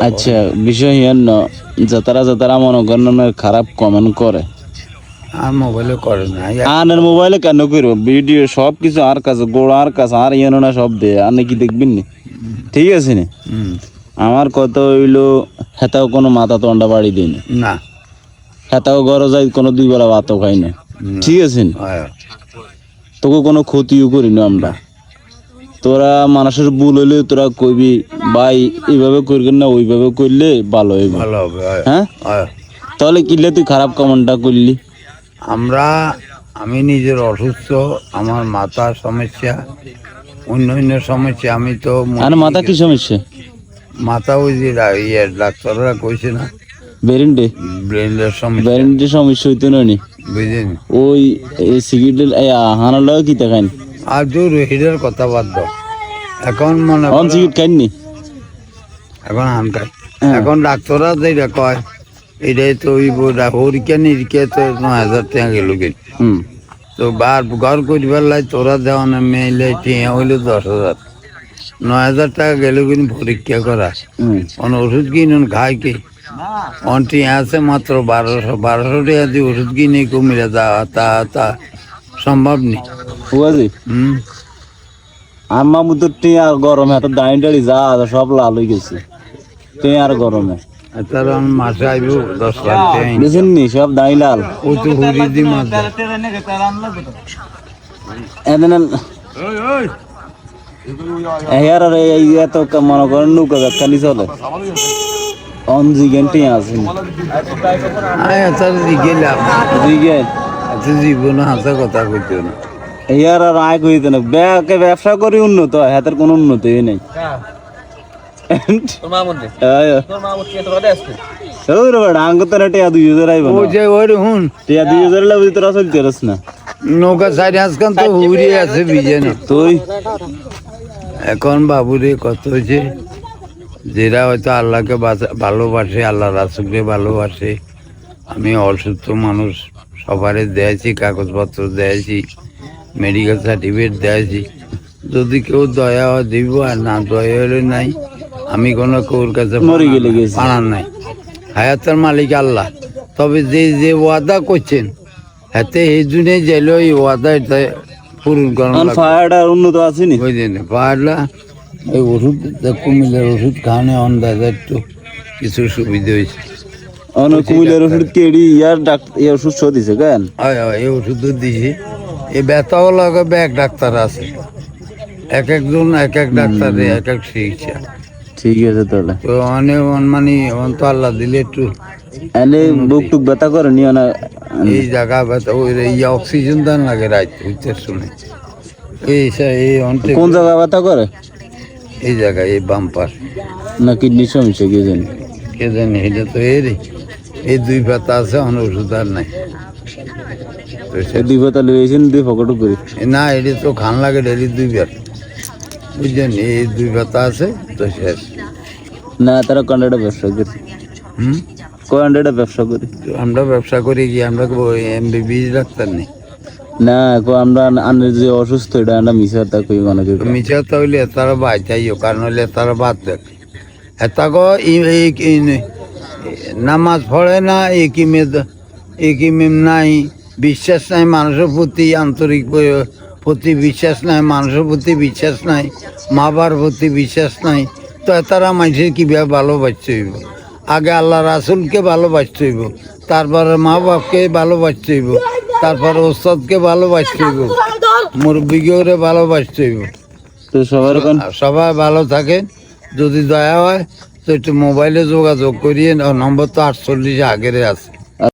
আচ্ছা বিষয় ইয়ার ন যাতারা মনে করেন খারাপ কমেন্ট করে আর মোবাইলে করে না আনের মোবাইলে কেন করবো ভিডিও সব কিছু আর কাছে গোড় আর কাছে আর ইয়ানো না সব দে আর নাকি দেখবেন নি ঠিক আছে নি আমার কথা হইলো হেতাও কোনো মাথা তো অন্ডা বাড়ি দিই না হেতাও ঘরে যাই কোনো দুই বেলা ভাতও খাই না ঠিক আছে নি তোকে কোনো ক্ষতিও করি না আমরা তোরা মানুষের ভুল হইলে তোরা কইবি ভাই এইভাবে করবেন না ওইভাবে করলে ভালো হইবে হ্যাঁ তাহলে কিনলে তুই খারাপ কমেন্টটা করলি আমি নিজের অসুস্থ আমার মাথার সমস্যা অন্য সমস্যা আমি তো আর মাথা কি সমস্যা মাথা ওই যে ডাক্তাররা কইছে না ব্রেনের সমস্যা ব্রেনের সমস্যা হইতো না নি বুঝলেন ওই সিগারেট হানার লগে কি দেখান আর দূর হিডের কথা বাদ দাও এখন মনে অন সিগারেট খাইনি এখন হান খাই এখন ডাক্তাররা যেটা কয় এটাই তো ওই হরিকা নিরিকা তো 9,000 টাকা গেল গেল তো ঘর করিবার লাই তোরা দেওয়া না মেয়েলে টিয়া হইলো 10,000 9,000 টাকা গেল কিন্তু পরীক্ষা করা ওষুধ কিনুন খায় কি অনটি আছে মাত্র 1200 টাকা দিয়ে ওষুধ কিনে কমিলে তা সম্ভব নেই আমার মতো টিয়া গরমে এত দাঁড়ি টাড়ি যা সব লাল হয়ে গেছে টিয়ার গরমে তার মাসে আইব 10 লাখ টাকা বুঝেন নি সব দাঁড়ি লাল ও তো হুড়ি দি মাছ এত মনে করেন নৌকা ব্যাখ্যানি চলে অনজিগেন্টি আছে জীবন হাসা কথা কইতো না ইয়ার আর আয় কইতো না ব্যবসা করি উন্নত হয় হাতের কোনো উন্নতি নেই নৌকা সাইড আজকাল তো হুড়ি আছে বিজে না তুই এখন বাবুরে কত হয়েছে যেটা হয়তো আল্লাহকে ভালোবাসে আল্লাহ রাসুলকে ভালোবাসে আমি অসুস্থ মানুষ সবারে দিয়েছি কাগজপত্র দিয়েছি মেডিকেল সার্টিফিকেট দিয়েছি যদি কেউ দয়া দিব আর না দয়া হলে নাই আমি কোনো কেউর কাছে পানার নাই হায়াতের মালিক আল্লাহ তবে যে ওয়াদা করছেন হাতে এই জন্যে যাইল এই ওয়াদা এটা পূরণ করার উন্নত আছে নি পাহাড়লা এই ওষুধ কুমিল্লার ওষুধ খাওয়ানো অন্দাজে একটু কিছু সুবিধা হয়েছে কুমিল্লার ওষুধ কেড়ি ইয়ার ওষুধ দিছে কেন এই ওষুধ দিছি এই ব্যথাও লাগে এক ডাক্তার আছে এক একজন এক এক ডাক্তারে এক এক চিকিৎসা ঠিক আছে তাহলে তো অনেক মানে তো আল্লাহ দিলে একটু এনে বুক টুক ব্যথা করে নিও না এই জায়গা ব্যথা ওই অক্সিজেন দান লাগে রাত বুঝতে শুনে কোন জায়গা ব্যথা করে এই জায়গায় এই বাম্পার না কিডনি সমস্যা কে জানি এটা তো এই দুই ব্যথা আছে অন্য ওষুধ আর নাই দুই ব্যথা লইয়েছেন দুই পকেট করি না এটা তো খান লাগে ডেলি দুই বার বুঝছেন এই দুই ব্যথা আছে তো শেষ না তারা কন্ডাক্টর ব্যবসা করি কন্ডাক্টর ব্যবসা করি আমরা ব্যবসা করি কি আমরা এমবিবিএস ডাক্তার নেই না আমরা আনের যে অসুস্থ এটা আমরা মিশাতা কই মনে করি মিশাতা হইলে তারা বাই চাইও কারণ হইলে তারা বাদ দেখ এতাগো নামাজ পড়ে না একিমেম নাই বিশ্বাস নাই মানুষের প্রতি আন্তরিক প্রতি বিশ্বাস নাই মানুষের প্রতি বিশ্বাস নাই মা বাবার প্রতি বিশ্বাস নাই তো তারা মানুষের কীভাবে ভালোবাসতে হইব আগে আল্লাহ রাসুলকে ভালোবাসতে হইব তারপরে মা বাপকে ভালোবাসতে হইব তারপরে ওস্তাদকে ভালোবাসতে হইব মুরব্বীকে ভালোবাসতে হইব তো সবাই ভালো থাকে যদি দয়া হয় তো একটু মোবাইলে যোগাযোগ করিয়ে নম্বর তো 48 আগের আছে